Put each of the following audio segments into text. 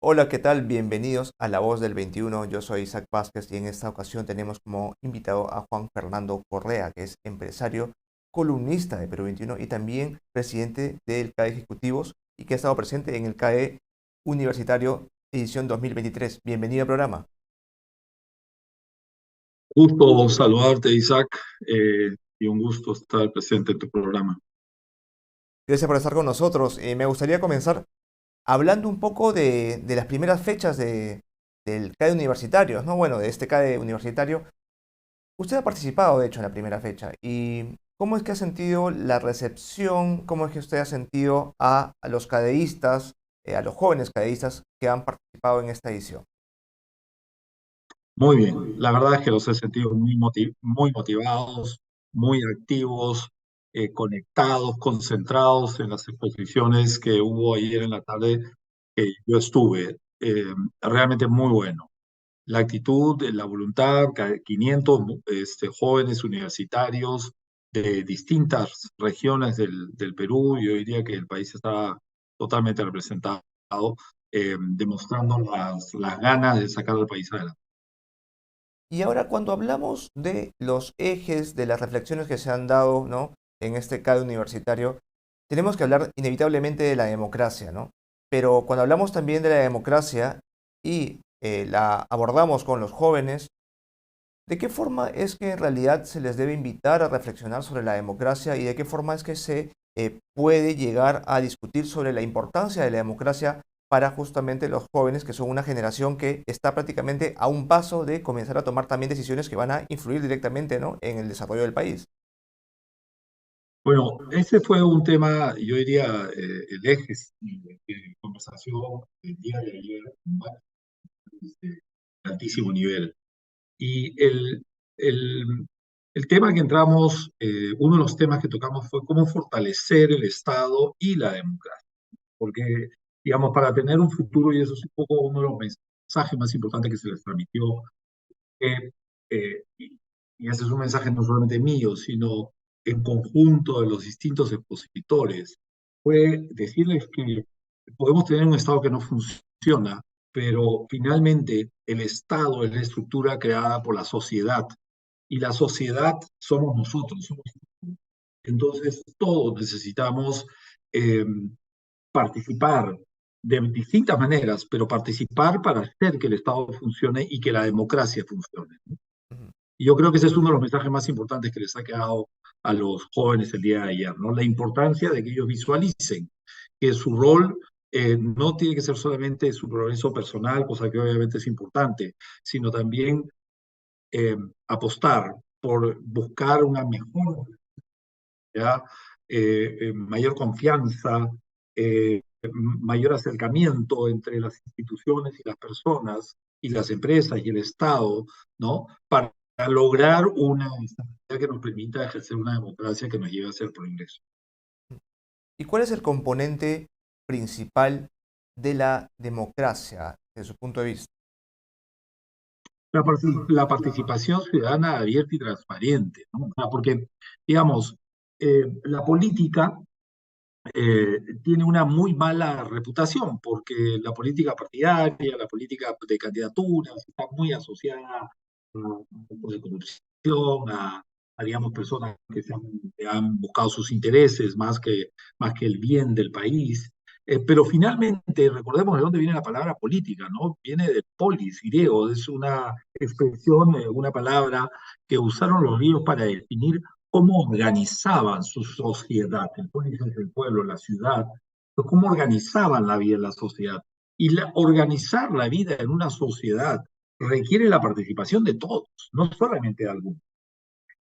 Hola, ¿qué tal? Bienvenidos a La Voz del 21. Yo soy Isaac Vázquez y en esta ocasión tenemos como invitado a Juan Fernando Correa, que es empresario, columnista de Perú 21 y también presidente del CAE Ejecutivos y que ha estado presente en el CAE Universitario edición 2023. Bienvenido al programa. Gusto saludarte, Isaac, y un gusto estar presente en tu programa. Gracias por estar con nosotros. Me gustaría comenzar hablando un poco de las primeras fechas del CAE Universitario, ¿no? Bueno, de este CAE Universitario. Usted ha participado, de hecho, en la primera fecha. ¿Y cómo es que ha sentido la recepción? ¿Cómo es que usted ha sentido a los cadeístas, a los jóvenes cadeístas que han participado en esta edición? Muy bien, la verdad es que los he sentido muy motivados, muy activos, conectados, concentrados en las exposiciones que hubo ayer en la tarde que yo estuve. Realmente muy bueno. La actitud, la voluntad, 500 jóvenes universitarios de distintas regiones del Perú. Yo diría que el país está totalmente representado, demostrando las ganas de sacar al país adelante. Y ahora cuando hablamos de los ejes de las reflexiones que se han dado, ¿no? En este CAE universitario, tenemos que hablar inevitablemente de la democracia, ¿no? Pero cuando hablamos también de la democracia y la abordamos con los jóvenes, ¿de qué forma es que en realidad se les debe invitar a reflexionar sobre la democracia y de qué forma es que se puede llegar a discutir sobre la importancia de la democracia para justamente los jóvenes, que son una generación que está prácticamente a un paso de comenzar a tomar también decisiones que van a influir directamente, ¿no? En el desarrollo del país? Bueno, ese fue un tema, yo diría, el eje de conversación el día de ayer, de altísimo nivel. Y el, el tema que entramos, uno de los temas que tocamos fue cómo fortalecer el Estado y la democracia. Porque, digamos, para tener un futuro, y eso es un poco uno de los mensajes más importantes que se les transmitió, que, y ese es un mensaje no solamente mío, sino en conjunto de los distintos expositores, fue decirles que podemos tener un Estado que no funciona, pero finalmente el Estado es la estructura creada por la sociedad y la sociedad somos nosotros. Entonces, todos necesitamos eh, participar de distintas maneras, pero participar para hacer que el Estado funcione y que la democracia funcione. Ujú. Y yo creo que ese es uno de los mensajes más importantes que les ha quedado a los jóvenes el día de ayer, ¿no? La importancia de que ellos visualicen que su rol no tiene que ser solamente su progreso personal, cosa que obviamente es importante, sino también eh, apostar por buscar una mejor, ¿ya? Mayor confianza, mayor acercamiento entre las instituciones y las personas y las empresas y el Estado, ¿no? Para lograr una estabilidad que nos permita ejercer una democracia que nos lleve a ser progreso. ¿Y cuál es el componente principal de la democracia desde su punto de vista? La participación ciudadana abierta y transparente, ¿no? O sea, porque, digamos, la política tiene una muy mala reputación, porque la política partidaria, la política de candidaturas, está muy asociada a grupos de corrupción, digamos, personas que han buscado sus intereses más que el bien del país. Pero finalmente, recordemos de dónde viene la palabra política, ¿no? Viene de polis, griego, es una expresión, una palabra que usaron los griegos para definir cómo organizaban su sociedad. El polis es el pueblo, la ciudad, pues, cómo organizaban la vida en la sociedad. Y organizar la vida en una sociedad requiere la participación de todos, no solamente de algunos.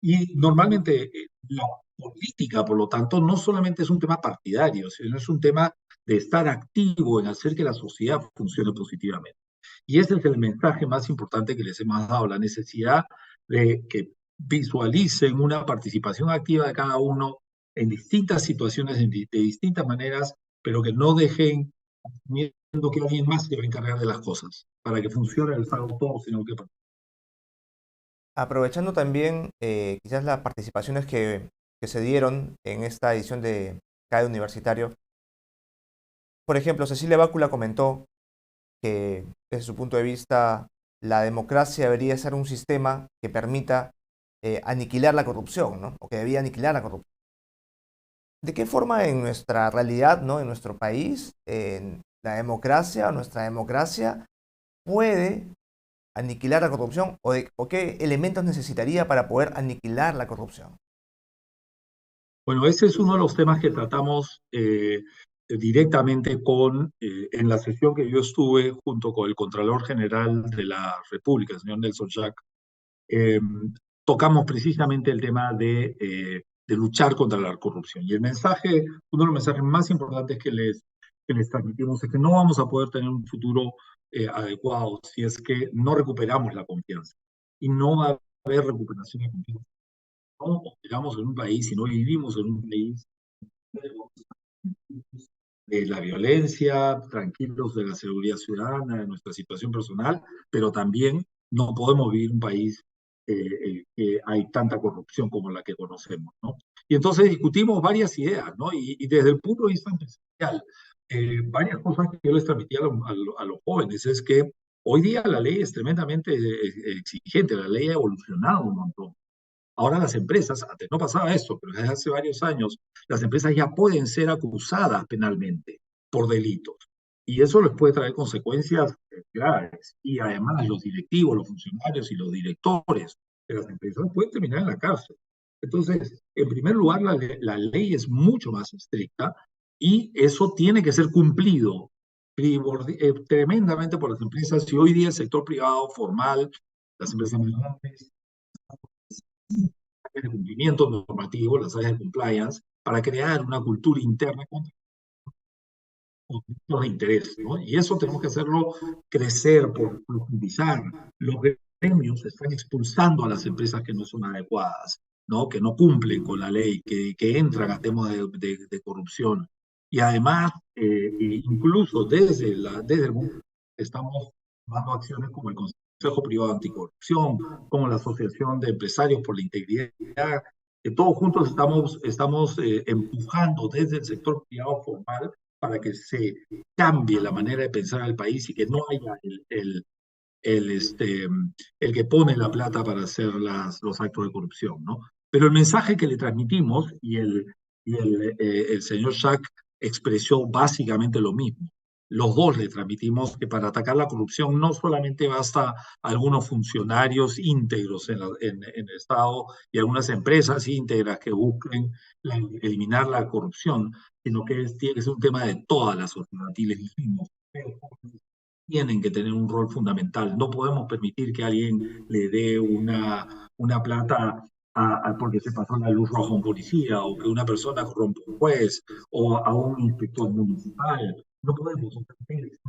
Y normalmente la política, por lo tanto, no solamente es un tema partidario, sino es un tema de estar activo en hacer que la sociedad funcione positivamente. Y ese es el mensaje más importante que les hemos dado, la necesidad de que visualicen una participación activa de cada uno en distintas situaciones, de distintas maneras, pero que no dejen asumiendo que alguien más se va a encargar de las cosas. Para que funcione el Estado todo, sino que Aprovechando también quizás las participaciones que se dieron en esta edición de CAE Universitario, por ejemplo, Cecilia Bácula comentó que desde su punto de vista la democracia debería ser un sistema que permita aniquilar la corrupción, ¿no? O que debía aniquilar la corrupción. ¿De qué forma en nuestra realidad, ¿no? En nuestro país, en la democracia, nuestra democracia puede aniquilar la corrupción o qué elementos necesitaría para poder aniquilar la corrupción? Bueno, ese es uno de los temas que tratamos directamente en la sesión que yo estuve junto con el Contralor General de la República, el señor Nelson Jack. eh, Tocamos precisamente el tema de luchar contra la corrupción. Y el mensaje, uno de los mensajes más importantes que les transmitimos es que no vamos a poder tener un futuro adecuado si es que no recuperamos la confianza. Y no va a haber recuperación de confianza. No operamos en un país y no vivimos en un país de la violencia, tranquilos de la seguridad ciudadana, de nuestra situación personal, pero también no podemos vivir en un país que hay tanta corrupción como la que conocemos, ¿no? Y entonces discutimos varias ideas, ¿no? Y desde el punto de vista empresarial, varias cosas que yo les transmití a los jóvenes es que hoy día la ley es tremendamente exigente, la ley ha evolucionado un montón. Ahora las empresas, antes no pasaba esto, pero desde hace varios años, las empresas ya pueden ser acusadas penalmente por delitos. Y eso les puede traer consecuencias graves. Y además los directivos, los funcionarios y los directores de las empresas pueden terminar en la cárcel. Entonces, en primer lugar, la ley es mucho más estricta y eso tiene que ser cumplido tremendamente por las empresas. Y hoy día el sector privado formal, las empresas más grandes, de cumplimiento normativo, las áreas de compliance, para crear una cultura interna con conflictos de interés, ¿no? Y eso tenemos que hacerlo crecer, por profundizar. Los gremios están expulsando a las empresas que no son adecuadas, ¿no? Que no cumplen con la ley, que entran a temas de corrupción. Y además, incluso desde el mundo, estamos tomando acciones como el Consejo Privado Anticorrupción, como la Asociación de Empresarios por la Integridad, que todos juntos estamos empujando desde el sector privado formal para que se cambie la manera de pensar al país y que no haya el, este, el que pone la plata para hacer los actos de corrupción, ¿no? Pero el mensaje que le transmitimos el señor Jack expresó básicamente lo mismo. Los dos le transmitimos que para atacar la corrupción no solamente basta algunos funcionarios íntegros en el Estado y algunas empresas íntegras que busquen eliminar la corrupción, sino que tiene que ser un tema de toda la sociedad. Y les dijimos, tienen que tener un rol fundamental. No podemos permitir que alguien le dé una plata porque se pasó la luz roja a un policía, o que una persona corrompa a un juez, o a un inspector municipal. No podemos permitir.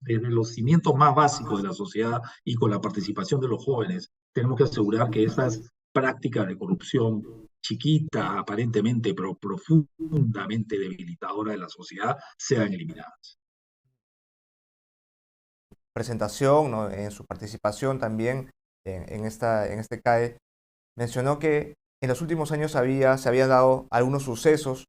Desde los cimientos más básicos de la sociedad y con la participación de los jóvenes, tenemos que asegurar que esas prácticas de corrupción chiquita, aparentemente, pero profundamente debilitadora de la sociedad, sean eliminadas. Presentación, ¿no? En su participación también en este CAE, mencionó que en los últimos años se habían dado algunos sucesos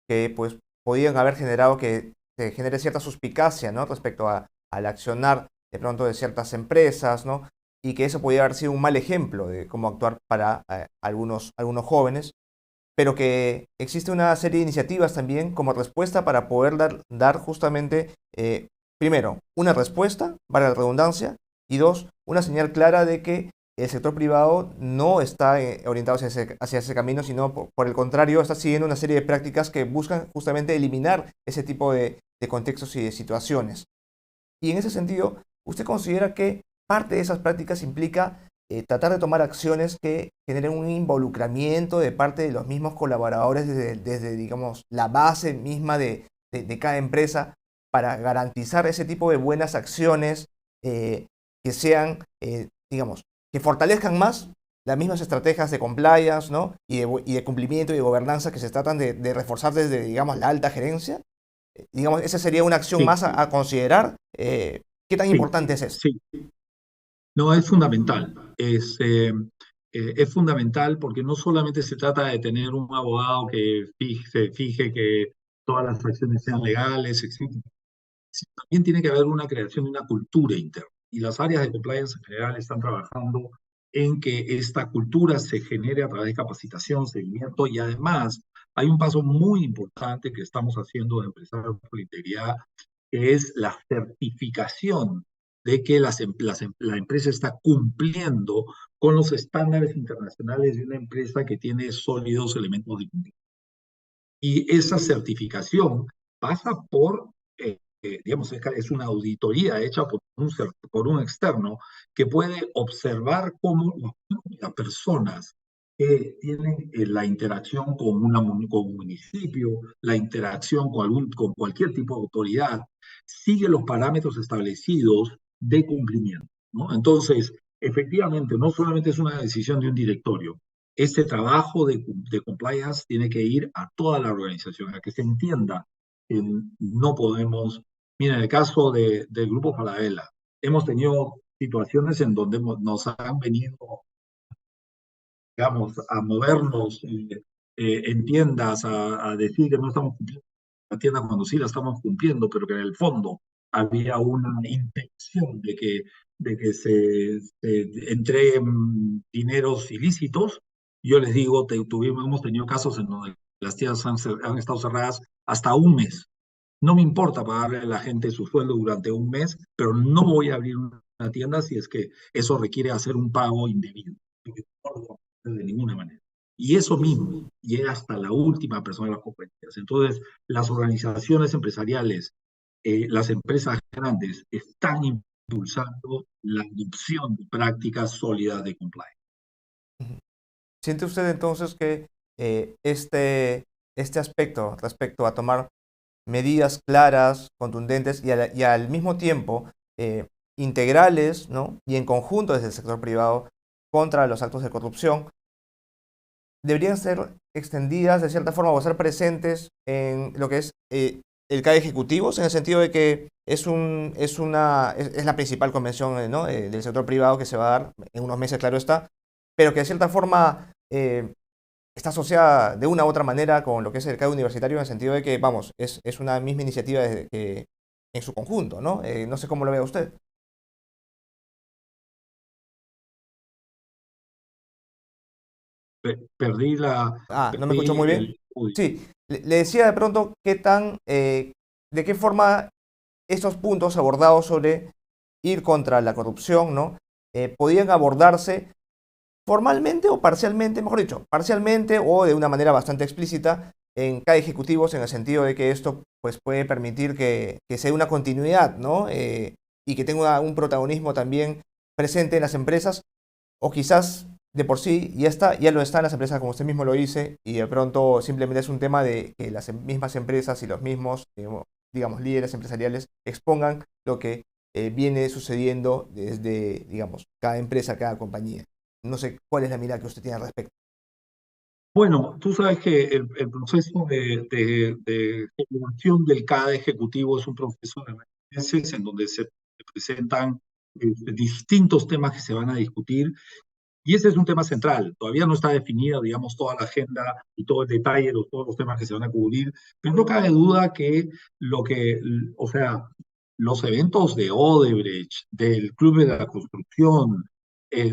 que pues podían haber generado que se genere cierta suspicacia, ¿no? Respecto al accionar de pronto de ciertas empresas, ¿no? Y que eso podía haber sido un mal ejemplo de cómo actuar para algunos jóvenes, pero que existe una serie de iniciativas también como respuesta para poder dar justamente, primero, una respuesta, para la redundancia, y dos, una señal clara de que el sector privado no está orientado hacia ese camino, sino por el contrario, está siguiendo una serie de prácticas que buscan justamente eliminar ese tipo de contextos y de situaciones. Y en ese sentido, ¿usted considera que parte de esas prácticas implica tratar de tomar acciones que generen un involucramiento de parte de los mismos colaboradores desde digamos, la base misma de cada empresa para garantizar ese tipo de buenas acciones que sean, digamos, que fortalezcan más las mismas estrategias de compliance, ¿no? Y de cumplimiento y de gobernanza que se tratan de reforzar desde, digamos, la alta gerencia? Digamos, esa sería una acción Sí, más a considerar. ¿Qué tan sí, importante es eso? sí. No, es fundamental. Es fundamental porque no solamente se trata de tener un abogado que se fije que todas las acciones sean legales, etcétera, también tiene que haber una creación de una cultura interna. Y las áreas de compliance en general están trabajando en que esta cultura se genere a través de capacitación, seguimiento y además hay un paso muy importante que estamos haciendo de Empresarios por la Integridad, que es la certificación de que la empresa está cumpliendo con los estándares internacionales de una empresa que tiene sólidos elementos de cumplimiento. Y esa certificación pasa por, digamos, es una auditoría hecha por un externo que puede observar cómo las personas que tienen la interacción con un municipio, la interacción con cualquier tipo de autoridad, sigue los parámetros establecidos de cumplimiento, ¿no? Entonces, efectivamente, no solamente es una decisión de un directorio, este trabajo de compliance tiene que ir a toda la organización, a que se entienda que no podemos. Mira, en el caso del Grupo Falabella, hemos tenido situaciones en donde nos han venido, digamos, a movernos en tiendas, a decir que no estamos cumpliendo la tienda cuando sí la estamos cumpliendo, pero que en el fondo había una intención de que se entreguen dineros ilícitos. Yo les digo, hemos tenido casos en donde las tiendas han estado cerradas hasta un mes. No me importa pagarle a la gente su sueldo durante un mes, pero no voy a abrir una tienda si es que eso requiere hacer un pago indebido. Porque no lo voy a hacer de ninguna manera. Y eso mismo llega hasta la última persona de las compañías. Entonces, las organizaciones empresariales, las empresas grandes, están impulsando la adopción de prácticas sólidas de compliance. ¿Siente usted entonces que este aspecto respecto a tomar medidas claras, contundentes y al mismo tiempo integrales, ¿no? Y en conjunto desde el sector privado contra los actos de corrupción, deberían ser extendidas de cierta forma o ser presentes en lo que es el CAE Ejecutivos, en el sentido de que es la principal convención ¿no? del sector privado que se va a dar en unos meses, claro está, pero que de cierta forma está asociada de una u otra manera con lo que es el CAE universitario, en el sentido de que, vamos, es una misma iniciativa en su conjunto, ¿no? No sé cómo lo vea usted. Perdí No me escuchó muy bien. el audio. Sí, le decía de pronto de qué forma estos puntos abordados sobre ir contra la corrupción, ¿no? Podían abordarse formalmente o parcialmente, mejor dicho, parcialmente o de una manera bastante explícita en cada ejecutivos, en el sentido de que esto pues, puede permitir que se dé una continuidad, ¿no? Y que tenga un protagonismo también presente en las empresas, o quizás de por sí ya lo está en las empresas, como usted mismo lo dice, y de pronto simplemente es un tema de que las mismas empresas y los mismos, digamos, líderes empresariales expongan lo que viene sucediendo desde, digamos, cada empresa, cada compañía. No sé cuál es la mirada que usted tiene al respecto. Bueno, tú sabes que el proceso de formación del cada ejecutivo es un proceso de meses en donde se presentan distintos temas que se van a discutir y ese es un tema central. Todavía no está definida, digamos, toda la agenda y todo el detalle de todos los temas que se van a cubrir, pero no cabe duda que o sea, los eventos de Odebrecht, del Club de la Construcción,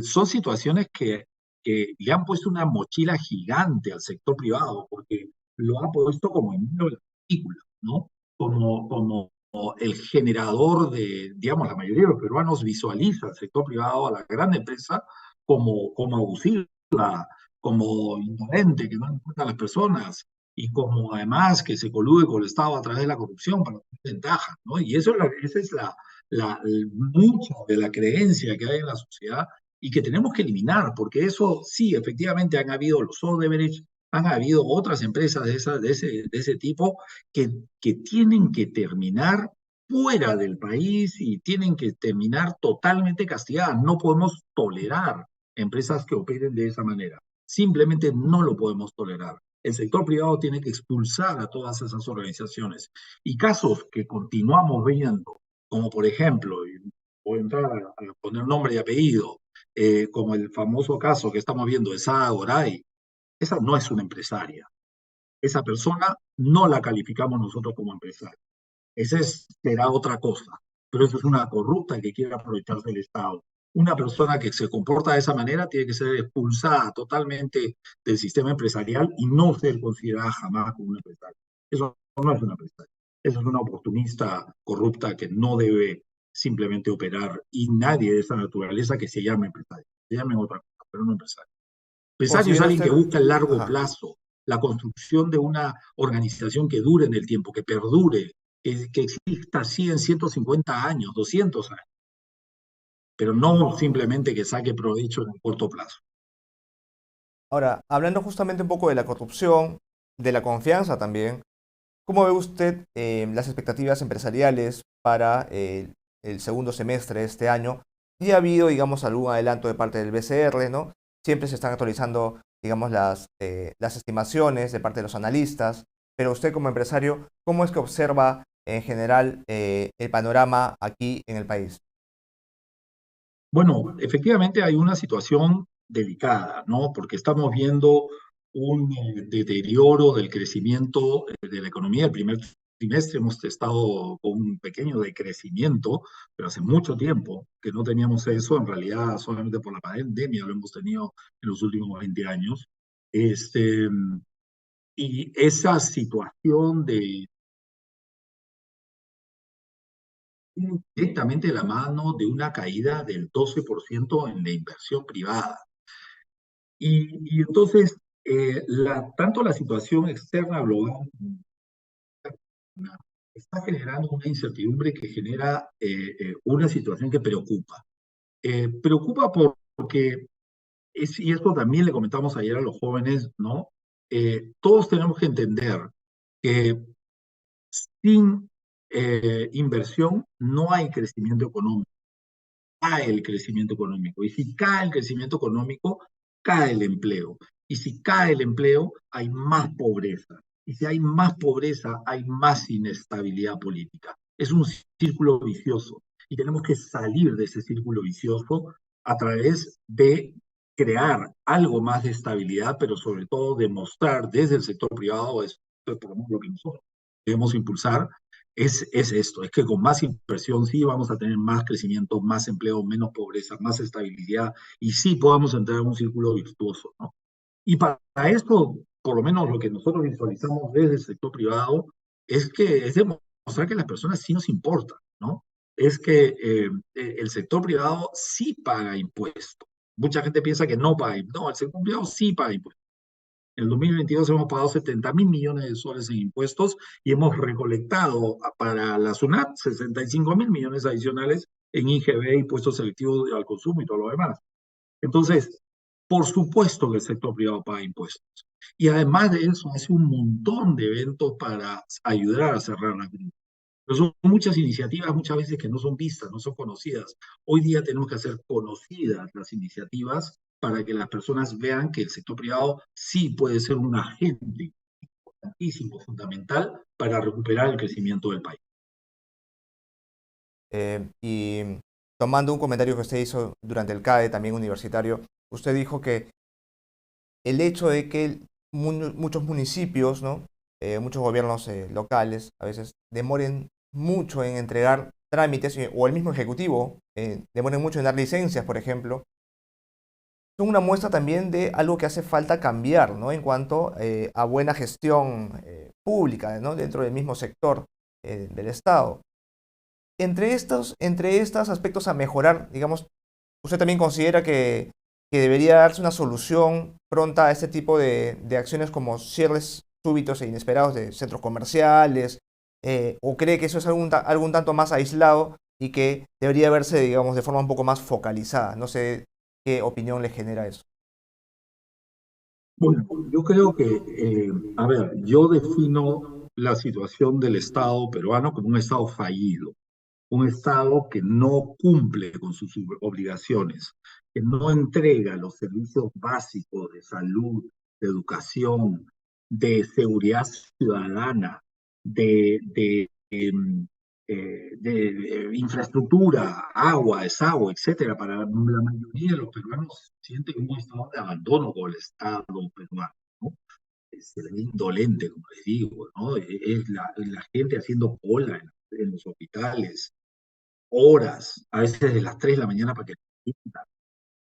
son situaciones que le han puesto una mochila gigante al sector privado, porque lo ha puesto como en medio de la película, ¿no? Como el generador digamos, la mayoría de los peruanos visualiza al sector privado, a la gran empresa, como abusiva, como indolente, que no importa a las personas, y como además que se colude con el Estado a través de la corrupción para obtener ventajas, ¿no? Y esa es mucha de la creencia que hay en la sociedad y que tenemos que eliminar, porque eso sí, efectivamente han habido los Odebrecht, han habido otras empresas de ese tipo que tienen que terminar fuera del país y tienen que terminar totalmente castigadas. No podemos tolerar empresas que operen de esa manera. Simplemente no lo podemos tolerar. El sector privado tiene que expulsar a todas esas organizaciones. Y casos que continuamos viendo, como por ejemplo, y voy a entrar a poner nombre y apellido, como el famoso caso que estamos viendo de Sada Goray, esa no es una empresaria. Esa persona no la calificamos nosotros como empresaria. Esa será otra cosa, pero eso es una corrupta que quiere aprovecharse del Estado. Una persona que se comporta de esa manera tiene que ser expulsada totalmente del sistema empresarial y no ser considerada jamás como una empresaria. Eso no es una empresaria. Eso es una oportunista corrupta que no debe simplemente operar y nadie de esa naturaleza que se llame empresario. Se llamen otra cosa, pero no empresario. Empresario es Considera alguien que usted, busca el largo ajá. plazo, la construcción de una organización que dure en el tiempo, que perdure, que exista 100, 150 años, 200 años, pero no simplemente que saque provecho en el corto plazo. Ahora, hablando justamente un poco de la corrupción, de la confianza también, ¿cómo ve usted las expectativas empresariales para el segundo semestre de este año? Ya ha habido, digamos, algún adelanto de parte del BCR, ¿no? Siempre se están actualizando, digamos, las estimaciones de parte de los analistas, pero usted como empresario, ¿cómo es que observa en general el panorama aquí en el país? Bueno, efectivamente hay una situación delicada, ¿no? Porque estamos viendo un deterioro del crecimiento de la economía. El primer trimestre hemos estado con un pequeño decrecimiento, pero hace mucho tiempo que no teníamos eso. En realidad, solamente por la pandemia lo hemos tenido en los últimos 20 años. Este, y esa situación de directamente de la mano de una caída del 12% en la inversión privada. Y entonces, tanto la situación externa global está generando una incertidumbre que genera una situación que preocupa. Preocupa porque, y esto también le comentamos ayer a los jóvenes, ¿no? Todos tenemos que entender que sin inversión no hay crecimiento económico, cae el crecimiento económico. Y si cae el crecimiento económico, cae el empleo. Y si cae el empleo, hay más pobreza. Y si hay más pobreza, hay más inestabilidad política. Es un círculo vicioso. Y tenemos que salir de ese círculo vicioso a través de crear algo más de estabilidad, pero sobre todo demostrar desde el sector privado, esto es por lo menos lo que nosotros debemos impulsar, es esto, es que con más inversión sí vamos a tener más crecimiento, más empleo, menos pobreza, más estabilidad y sí podamos entrar en un círculo virtuoso, ¿no? Y para esto, por lo menos lo que nosotros visualizamos desde el sector privado, es que es demostrar que las personas sí nos importan, ¿no? Es que el sector privado sí paga impuestos. Mucha gente piensa que no paga, no, el sector privado sí paga impuestos. En el 2022 hemos pagado 70.000 millones de soles en impuestos y hemos recolectado para la SUNAT 65.000 millones adicionales en IGB, impuestos selectivos al consumo y todo lo demás. Entonces, por supuesto que el sector privado paga impuestos. Y además de eso, hace un montón de eventos para ayudar a cerrar la crisis. Pero son muchas iniciativas, muchas veces que no son vistas, no son conocidas. Hoy día tenemos que hacer conocidas las iniciativas para que las personas vean que el sector privado sí puede ser un agente importantísimo, fundamental para recuperar el crecimiento del país. Y tomando un comentario que usted hizo durante el CADE, también universitario, usted dijo que el hecho de que muchos municipios, ¿no? Muchos gobiernos locales a veces demoren mucho en entregar trámites, o el mismo ejecutivo demoren mucho en dar licencias, por ejemplo, son una muestra también de algo que hace falta cambiar, ¿no? En cuanto a buena gestión pública, ¿no? Dentro del mismo sector del Estado. Entre estos aspectos a mejorar, digamos, ¿usted también considera que debería darse una solución pronta a este tipo de acciones como cierres súbitos e inesperados de centros comerciales? ¿O cree que eso es algún tanto más aislado y que debería verse, digamos, de forma un poco más focalizada? No sé qué opinión le genera eso. Bueno, yo creo que, a ver, yo defino la situación del Estado peruano como un Estado fallido, un Estado que no cumple con sus obligaciones, que no entrega los servicios básicos de salud, de educación, de seguridad ciudadana, de infraestructura, agua, desagüe, etcétera. Para la mayoría de los peruanos sienten un estado de abandono con el Estado peruano, ¿no? Se ve indolente, como les digo, ¿no? Es la gente haciendo cola en en los hospitales, horas, a veces de las 3 de la mañana para que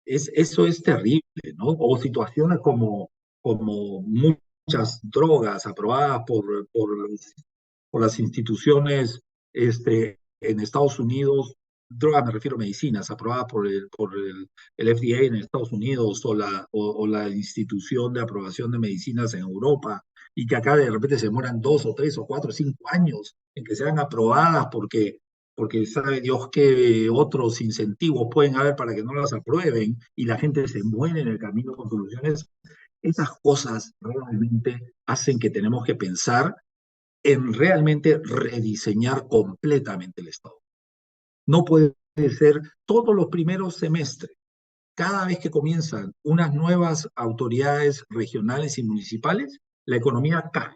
eso es terrible, ¿no? O situaciones como muchas drogas aprobadas por las instituciones en Estados Unidos, drogas me refiero a medicinas, aprobadas por el FDA en Estados Unidos o la institución de aprobación de medicinas en Europa, y que acá de repente se demoran 2 o 3 o 4 o 5 años en que sean aprobadas porque sabe Dios qué otros incentivos pueden haber para que no las aprueben y la gente se muere en el camino con soluciones. Esas cosas realmente hacen que tenemos que pensar en realmente rediseñar completamente el Estado. No puede ser todos los primeros semestres, cada vez que comienzan unas nuevas autoridades regionales y municipales, la economía cae.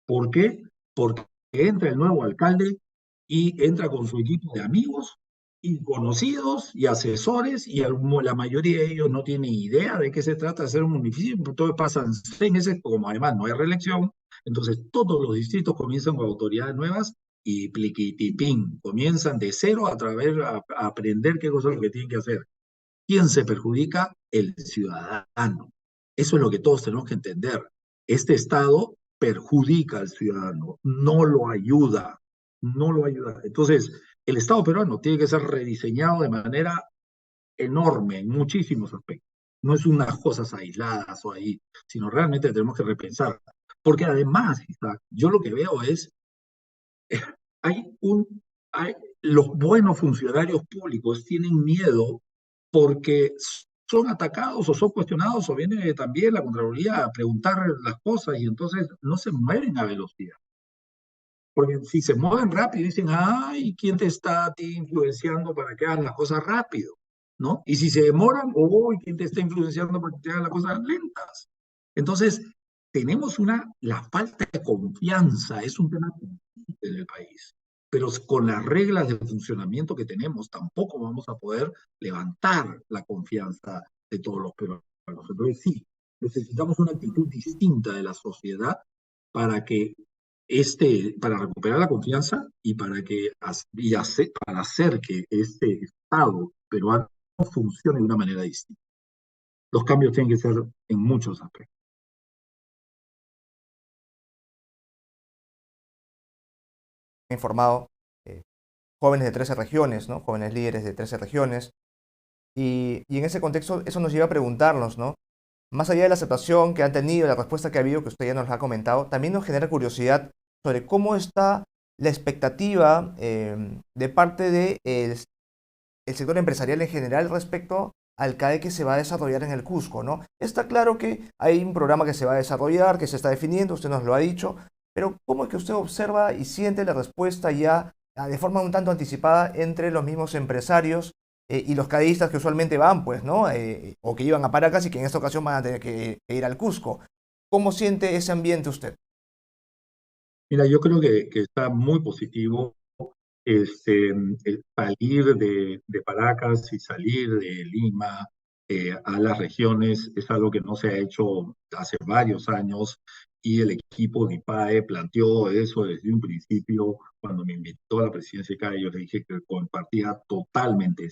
¿Por qué? Porque entra el nuevo alcalde y entra con su equipo de amigos y conocidos y asesores, y la mayoría de ellos no tienen idea de qué se trata de ser un municipio, entonces pasan 6 meses, como además no hay reelección, entonces todos los distritos comienzan con autoridades nuevas y pliquitipín, comienzan de cero a aprender qué cosa es lo que tienen que hacer. ¿Quién se perjudica? El ciudadano. Eso es lo que todos tenemos que entender. Este Estado perjudica al ciudadano, no lo ayuda, no lo ayuda. Entonces, el Estado peruano tiene que ser rediseñado de manera enorme en muchísimos aspectos. No es unas cosas aisladas o ahí, sino realmente tenemos que repensar. Porque además, Isaac, yo lo que veo es, hay un, hay, los buenos funcionarios públicos tienen miedo porque son atacados o son cuestionados o viene también la Contraloría a preguntar las cosas y entonces no se mueven a velocidad. Porque si se mueven rápido dicen, ay, ¿quién te está a ti influenciando para que hagas las cosas rápido? ¿No? Y si se demoran, uy, ¿quién te está influenciando para que te hagas las cosas lentas? Entonces, tenemos la falta de confianza, es un tema en el país. Pero con las reglas de funcionamiento que tenemos, tampoco vamos a poder levantar la confianza de todos los peruanos. Entonces, sí, necesitamos una actitud distinta de la sociedad para que para recuperar la confianza y para hacer que este Estado peruano funcione de una manera distinta. Los cambios tienen que ser en muchos aspectos. Informado, eh, jóvenes de 13 regiones, ¿no? Jóvenes líderes de 13 regiones. Y en ese contexto, eso nos lleva a preguntarnos, ¿no? Más allá de la aceptación que han tenido, la respuesta que ha habido, que usted ya nos ha comentado, también nos genera curiosidad sobre cómo está la expectativa de parte del el sector empresarial en general respecto al CAE que se va a desarrollar en el Cusco, ¿no? Está claro que hay un programa que se va a desarrollar, que se está definiendo, usted nos lo ha dicho, pero ¿cómo es que usted observa y siente la respuesta ya de forma un tanto anticipada entre los mismos empresarios y los cadeístas que usualmente van, pues, ¿no? O que iban a Paracas y que en esta ocasión van a tener que ir al Cusco. ¿Cómo siente ese ambiente usted? Mira, yo creo que está muy positivo el salir de Paracas y salir de Lima a las regiones es algo que no se ha hecho hace varios años y el equipo de IPAE planteó eso desde un principio. Cuando me invitó a la presidencia de CAE, yo le dije que compartía totalmente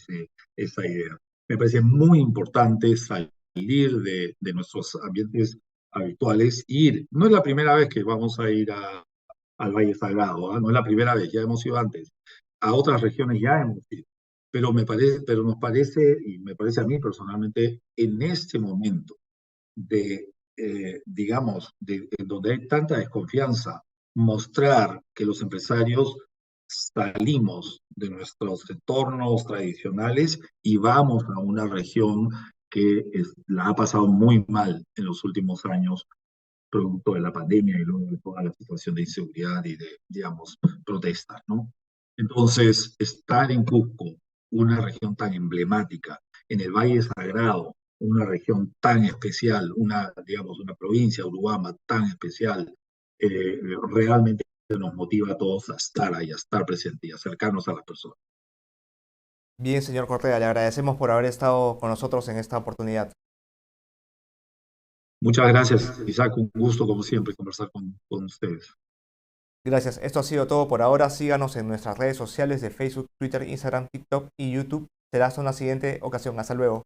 esa idea. Me parece muy importante salir de nuestros ambientes habituales, ir. No es la primera vez que vamos a ir al Valle Sagrado, ¿eh? No es la primera vez, ya hemos ido antes. A otras regiones ya hemos ido. Pero nos parece, y me parece a mí personalmente, en este momento digamos, donde hay tanta desconfianza, mostrar que los empresarios salimos de nuestros entornos tradicionales y vamos a una región que la ha pasado muy mal en los últimos años producto de la pandemia y luego de toda la situación de inseguridad y de, digamos, protestas, ¿no? Entonces, estar en Cusco, una región tan emblemática, en el Valle Sagrado, una región tan especial, digamos, una provincia, Urubamba, tan especial, realmente nos motiva a todos a estar ahí, a estar presentes y acercarnos a las personas. Bien, señor Correa, le agradecemos por haber estado con nosotros en esta oportunidad. Muchas gracias, Isaac. Un gusto, como siempre, conversar con ustedes. Gracias. Esto ha sido todo por ahora. Síganos en nuestras redes sociales de Facebook, Twitter, Instagram, TikTok y YouTube. Será hasta una siguiente ocasión. Hasta luego.